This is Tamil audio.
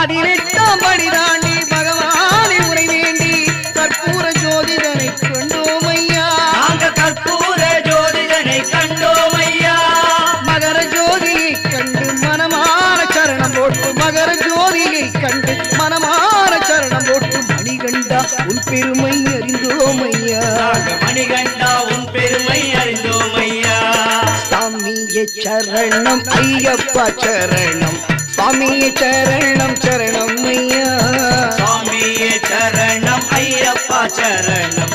18ஆம் படி தாண்டி பகவானை உரை வேண்டி கற்பூர ஜோதிடனை கண்டோம் ஐயா. நாங்கள் கற்பூர ஜோதிடனை கண்டோம் ஐயா. மகர ஜோதியை கண்டு மனமான சரணம் போட்டு மகர ஜோதியை கண்டு மனமான சரணம் போட்டு மணிகண்டா உன் பெருமை அறிந்தோம் ஐயா. மணிகண்டா உன் பெருமை அறிந்தோம் ஐயா. சாமியே சரணம் ஐயப்பா சரணம் சுவாமியே சரணம் சரணம் ஐயா. சுவாமியே சரணம் ஐயப்பா சரணம்